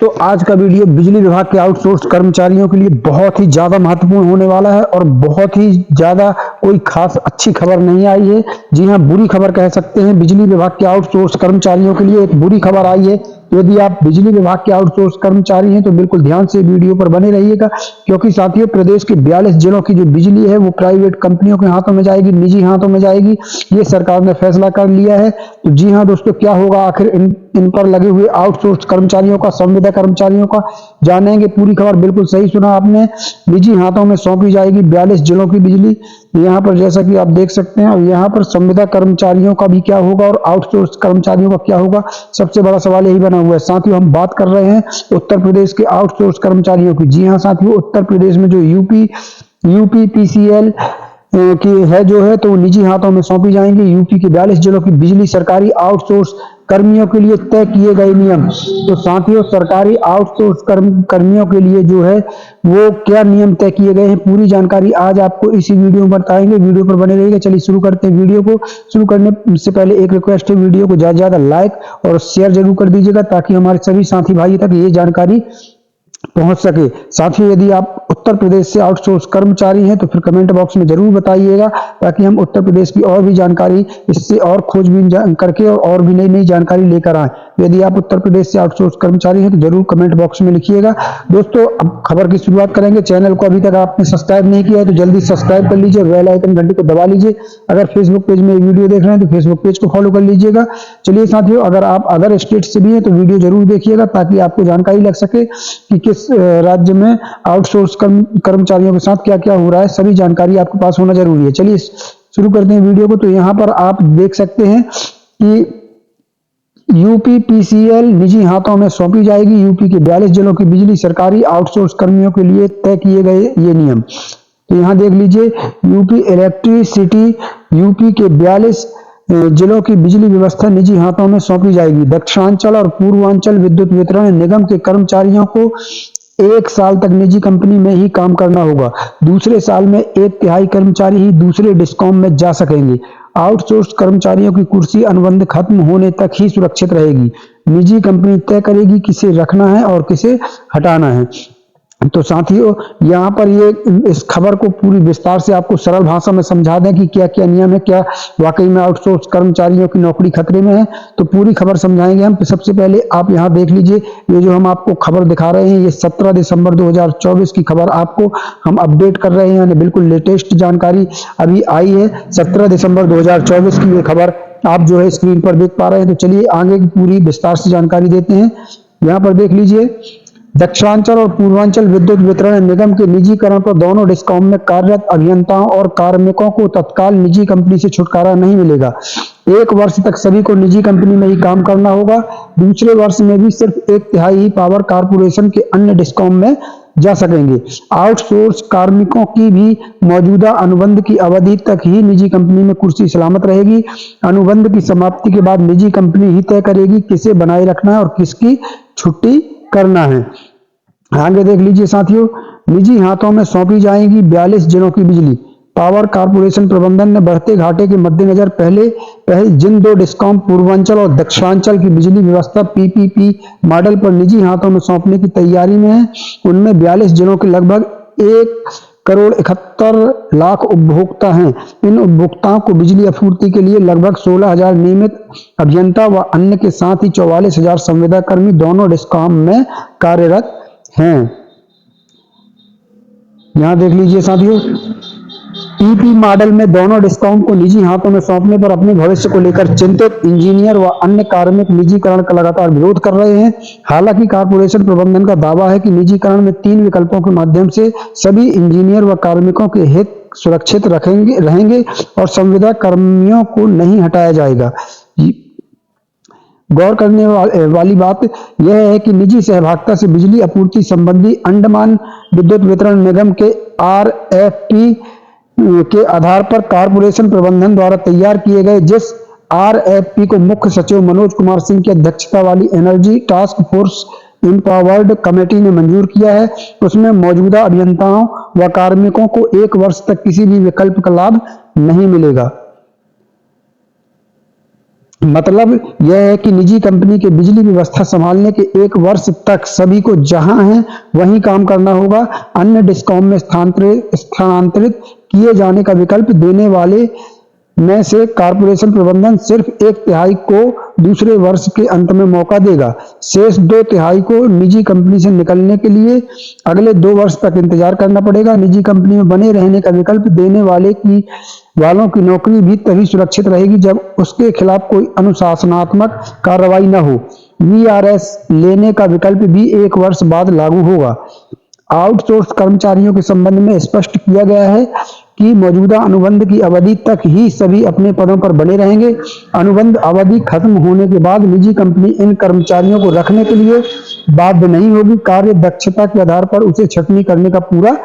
दोस्तों आज का वीडियो बिजली विभाग के आउटसोर्स कर्मचारियों के लिए बहुत ही ज्यादा महत्वपूर्ण होने वाला है और बहुत ही ज्यादा कोई खास अच्छी खबर नहीं आई है। जी हां, बुरी खबर कह सकते हैं। बिजली विभाग के आउटसोर्स कर्मचारियों के लिए एक बुरी खबर आई है। यदि आप बिजली विभाग के आउटसोर्स कर्मचारी हैं तो बिल्कुल ध्यान से वीडियो पर बने रहिएगा, क्योंकि साथियों प्रदेश के 42 जिलों की जो बिजली है वो प्राइवेट कंपनियों के हाथों में जाएगी, निजी हाथों में जाएगी। ये सरकार ने फैसला कर लिया है। तो जी हाँ दोस्तों, क्या होगा आखिर इन पर लगे हुए आउटसोर्स कर्मचारियों का, संविदा कर्मचारियों का, जानेंगे पूरी खबर। बिल्कुल सही सुना आपने, निजी हाथों में सौंपी जाएगी 42 जिलों की बिजली। यहाँ पर जैसा कि आप देख सकते हैं, और यहाँ पर संविदा कर्मचारियों का भी क्या होगा और आउटसोर्स कर्मचारियों का क्या होगा, सबसे बड़ा सवाल यही बना हुआ है। साथियों हम बात कर रहे हैं उत्तर प्रदेश के आउटसोर्स कर्मचारियों की। जी हाँ साथियों, उत्तर प्रदेश में जो यूपी पीसीएल की है जो है, तो निजी हाथों में सौंपी जाएंगी। यूपी के 42 जिलों की बिजली सरकारी आउटसोर्स कर्मियों के लिए तय किए गए नियम। तो साथियों सरकारी आउटसोर्स कर्मियों के लिए जो है वो क्या नियम तय किए गए हैं, पूरी जानकारी आज आपको इसी वीडियो में बताएंगे। वीडियो पर बने रहिएगा। चलिए शुरू करते हैं। वीडियो को शुरू करने से पहले एक रिक्वेस्ट है, वीडियो को ज्यादा ज्यादा लाइक और शेयर जरूर कर दीजिएगा, ताकि हमारे सभी साथी भाई तक ये जानकारी पहुंच सके। साथियों यदि आप उत्तर प्रदेश से आउटसोर्स कर्मचारी हैं तो फिर कमेंट बॉक्स में जरूर बताइएगा, ताकि हम उत्तर प्रदेश की और भी जानकारी इससे और खोजबीन करके और भी नई नई जानकारी लेकर आए। यदि आप उत्तर प्रदेश से आउटसोर्स कर्मचारी हैं तो जरूर कमेंट बॉक्स में लिखिएगा। दोस्तों अब खबर की शुरुआत करेंगे। चैनल को अभी तक आपने सब्सक्राइब नहीं किया है तो जल्दी सब्सक्राइब कर लीजिए, बेल आइकन घंटी को दबा लीजिए। अगर फेसबुक पेज में वीडियो देख रहे हैं तो फेसबुक पेज को फॉलो कर लीजिएगा। चलिए साथियों, अगर आप अदर स्टेट से भी हैं तो वीडियो जरूर देखिएगा, ताकि आपको जानकारी लग सके कि किस राज्य में आउटसोर्स कर्मचारियों के साथ क्या क्या हो रहा है। सभी जानकारी आपके पास होना जरूरी है। चलिए शुरू करते हैं वीडियो को। तो यहाँ पर आप देख सकते हैं कि यूपी पीसीएल निजी हाथों में सौंपी जाएगी। यूपी के 42 जिलों की बिजली सरकारी आउटसोर्स कर्मियों के लिए तय किए गए ये नियम। तो यहाँ देख लीजिए, यूपी इलेक्ट्रिसिटी यूपी के 42 जिलों की बिजली व्यवस्था निजी हाथों में सौंपी जाएगी। दक्षिणांचल और पूर्वांचल विद्युत वितरण निगम के कर्मचारियों को 1 साल तक निजी कंपनी में ही काम करना होगा। दूसरे साल में 1/3 कर्मचारी ही दूसरे डिस्कॉम में जा सकेंगे। आउटसोर्स कर्मचारियों की कुर्सी अनुबंध खत्म होने तक ही सुरक्षित रहेगी। निजी कंपनी तय करेगी किसे रखना है और किसे हटाना है। तो साथियों यहाँ पर ये इस खबर को पूरी विस्तार से आपको सरल भाषा में समझा दें कि क्या क्या नियम है, क्या वाकई में आउटसोर्स कर्मचारियों की नौकरी खतरे में है। तो पूरी खबर समझाएंगे हम। सबसे पहले आप यहाँ देख लीजिए, ये जो हम आपको खबर दिखा रहे हैं ये 17 दिसंबर 2024 की खबर आपको हम अपडेट कर रहे हैं, यानी बिल्कुल लेटेस्ट जानकारी अभी आई है। 17 दिसंबर 2024 की ये खबर आप जो है स्क्रीन पर देख पा रहे हैं। तो चलिए आगे की पूरी विस्तार से जानकारी देते हैं। यहाँ पर देख लीजिए, दक्षिणांचल और पूर्वांचल विद्युत वितरण निगम के निजीकरण पर दोनों डिस्कॉम में कार्यरत अभियंताओं और कार्मिकों को तत्काल निजी कंपनी से छुटकारा नहीं मिलेगा। 1 वर्ष तक सभी को निजी कंपनी में ही काम करना होगा। दूसरे वर्ष में भी सिर्फ 1/3 ही पावर कारपोरेशन के अन्य डिस्कॉम में जा सकेंगे। आउटसोर्स कार्मिकों की भी मौजूदा अनुबंध की अवधि तक ही निजी कंपनी में कुर्सी सलामत रहेगी। अनुबंध की समाप्ति के बाद निजी कंपनी ही तय करेगी किसे बनाए रखना है और किसकी छुट्टी करना है। आगे देख लीजिए साथियों, निजी हाथों में सौंपी जाएगी 42 जिलों की बिजली। पावर कारपोरेशन प्रबंधन ने बढ़ते घाटे के मद्देनजर पहले जिन 2 डिस्कॉम पूर्वांचल और दक्षिणांचल की बिजली व्यवस्था पीपीपी मॉडल पर निजी हाथों में सौंपने की तैयारी में है, उनमें 42 जिलों के लगभग 1,71,00,000 उपभोक्ता हैं। इन उपभोक्ताओं को बिजली आपूर्ति के लिए लगभग 16,000 नियमित अभियंता व अन्य के साथ ही 44,000 संविदा कर्मी दोनों डिस्कॉम में कार्यरत हैं। यहाँ देख लीजिए साथियों, पीपी मॉडल में दोनों डिस्कॉम को निजी हाथों में सौंपने पर अपने भविष्य को लेकर चिंतित इंजीनियर व अन्य कार्मिक निजीकरण का लगातार विरोध कर रहे हैं। हालांकि कारपोरेशन प्रबंधन का दावा है कि निजीकरण में 3 विकल्पों के माध्यम से सभी इंजीनियर व कार्मिकों के हित सुरक्षित रहेंगे और संविदा कर्मियों को नहीं हटाया जाएगा। गौर करने वाली बात यह है कि निजी सहभागिता से बिजली आपूर्ति संबंधी अंडमान विद्युत वितरण निगम के RFP के आधार पर कारपोरेशन प्रबंधन द्वारा तैयार किए गए जिस RFP को मुख्य सचिव मनोज कुमार सिंह की अध्यक्षता वाली energy task force empowered committee ने मंजूर किया है, उसमें मौजूदा अभियंताओं व कार्मिकों को 1 वर्ष तक किसी भी विकल्प का लाभ नहीं मिलेगा। मतलब यह है कि निजी कंपनी के बिजली व्यवस्था संभालने के 1 वर्ष तक सभी को जहां हैं वहीं काम करना होगा। अन्य डिस्कॉम में स्थानांतरित किए जाने का विकल्प देने वाले में से कॉरपोरेशन प्रबंधन सिर्फ 1/3 को दूसरे वर्ष के अंत में मौका देगा। शेष 2/3 को निजी कंपनी से निकलने के लिए अगले 2 वर्ष तक इंतजार करना पड़ेगा। निजी कंपनी में बने रहने का विकल्प देने वालों की नौकरी भी तभी सुरक्षित रहेगी जब उसके खिलाफ कोई अनुशासनात्मक कार्रवाई न हो। वीआरएस लेने का विकल्प भी 1 वर्ष बाद लागू होगा। आउटसोर्स कर्मचारियों के संबंध में स्पष्ट किया गया है कि मौजूदा अनुबंध की अवधि तक ही सभी अपने पदों पर बने रहेंगे। अनुबंध अवधि खत्म होने के बाद निजी कंपनी इन कर्मचारियों को रखने के लिए बाध्य नहीं होगी। कार्य दक्षता के आधार पर उसे छंटनी करने का पूरा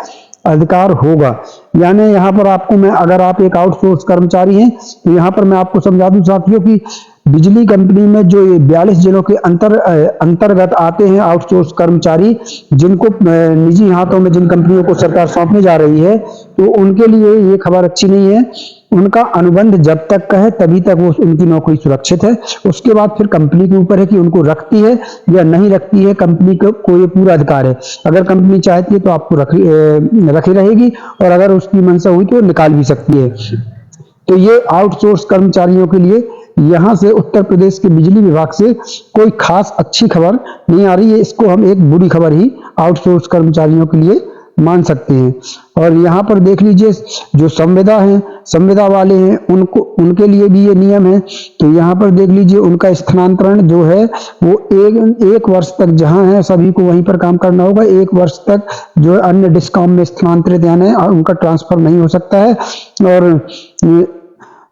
अधिकार होगा। यानी यहाँ पर अगर आप एक आउटसोर्स कर्मचारी हैं तो यहाँ पर मैं आपको समझा दूं साथियों कि बिजली कंपनी में जो ये 42 जिलों के अंतर्गत आते हैं आउटसोर्स कर्मचारी, जिनको निजी हाथों में जिन कंपनियों को सरकार सौंपने जा रही है, तो उनके लिए ये खबर अच्छी नहीं है। उनका अनुबंध जब तक का है तभी तक वो उनकी नौकरी सुरक्षित है। उसके बाद फिर कंपनी के ऊपर है कि उनको रखती है या नहीं रखती है। कंपनी को ये पूरा अधिकार है। अगर कंपनी चाहती है तो आपको रखी रहेगी और अगर उसकी मंशा हुई तो निकाल भी सकती है। तो ये आउटसोर्स कर्मचारियों के लिए यहाँ से उत्तर प्रदेश के बिजली विभाग से कोई खास अच्छी खबर नहीं आ रही है। इसको हम एक बुरी खबर ही आउटसोर्स कर्मचारियों के लिए मान सकते हैं। और यहाँ पर देख लीजिए जो संविदा वाले हैं उनके लिए भी ये नियम है। तो यहाँ पर देख लीजिए उनका स्थानांतरण जो है वो एक वर्ष तक जहाँ है सभी को वहीं पर काम करना होगा। 1 वर्ष तक जो है अन्य डिस्कॉम में स्थानांतरित यानी उनका ट्रांसफर नहीं हो सकता है।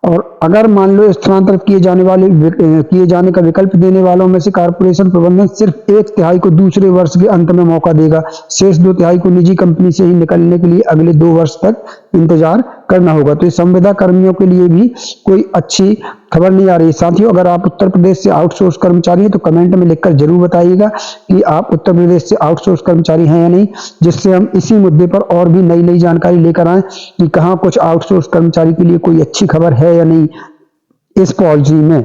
और अगर मान लो स्थानांतरित किए जाने का विकल्प देने वालों में से कॉरपोरेशन प्रबंधन सिर्फ 1/3 को दूसरे वर्ष के अंत में मौका देगा। शेष 2/3 को निजी कंपनी से ही निकलने के लिए अगले 2 वर्ष तक इंतजार करना होगा। तो संविदा कर्मियों के लिए भी कोई अच्छी खबर नहीं आ रही। साथियों, अगर आप उत्तर प्रदेश से आउटसोर्स कर्मचारी हैं तो कमेंट में लिखकर जरूर बताइएगा कि आप उत्तर प्रदेश से आउटसोर्स कर्मचारी हैं या नहीं, जिससे हम इसी मुद्दे पर और भी नई जानकारी लेकर आए कि कहाँ कुछ आउटसोर्स कर्मचारी के लिए कोई अच्छी खबर है या नहीं इस पॉलिसी में।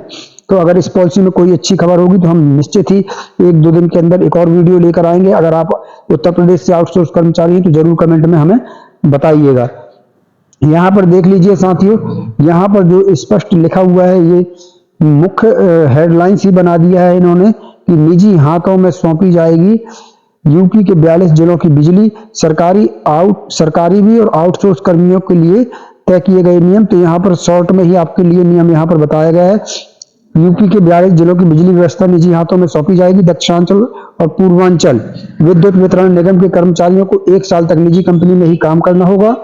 तो अगर इस पॉलिसी में कोई अच्छी खबर होगी तो हम निश्चित ही 1-2 दिन के अंदर एक और वीडियो लेकर आएंगे। अगर आप उत्तर प्रदेश से आउटसोर्स कर्मचारी हैं तो जरूर कमेंट में हमें बताइएगा। यहाँ पर देख लीजिए साथियों, यहाँ पर जो स्पष्ट लिखा हुआ है ये मुख्य हेडलाइंस ही बना दिया है इन्होंने कि निजी हाथों में सौंपी जाएगी यूपी के 42 जिलों की बिजली। सरकारी भी और आउटसोर्स कर्मियों के लिए तय किए गए नियम। तो यहाँ पर शॉर्ट में ही आपके लिए नियम यहाँ पर बताया गया है। यूपी के 42 जिलों की बिजली व्यवस्था निजी हाथों में सौंपी जाएगी। दक्षिणांचल और पूर्वांचल विद्युत वितरण निगम के कर्मचारियों को 1 साल तक निजी कंपनी में ही काम करना होगा।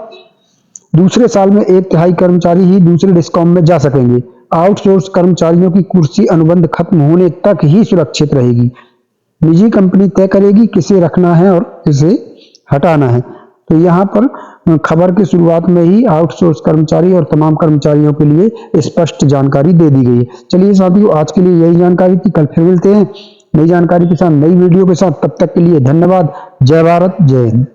दूसरे साल में 1/3 कर्मचारी ही दूसरे डिस्कॉम में जा सकेंगे। आउटसोर्स कर्मचारियों की कुर्सी अनुबंध खत्म होने तक ही सुरक्षित रहेगी। निजी कंपनी तय करेगी किसे रखना है और किसे हटाना है। तो यहाँ पर खबर की शुरुआत में ही आउटसोर्स कर्मचारी और तमाम कर्मचारियों के लिए स्पष्ट जानकारी दे दी गई है। चलिए साथियों, आज के लिए यही जानकारी थी। कल फिर मिलते हैं नई जानकारी के साथ, नई वीडियो के साथ। तब तक के लिए धन्यवाद। जय भारत, जय हिंद।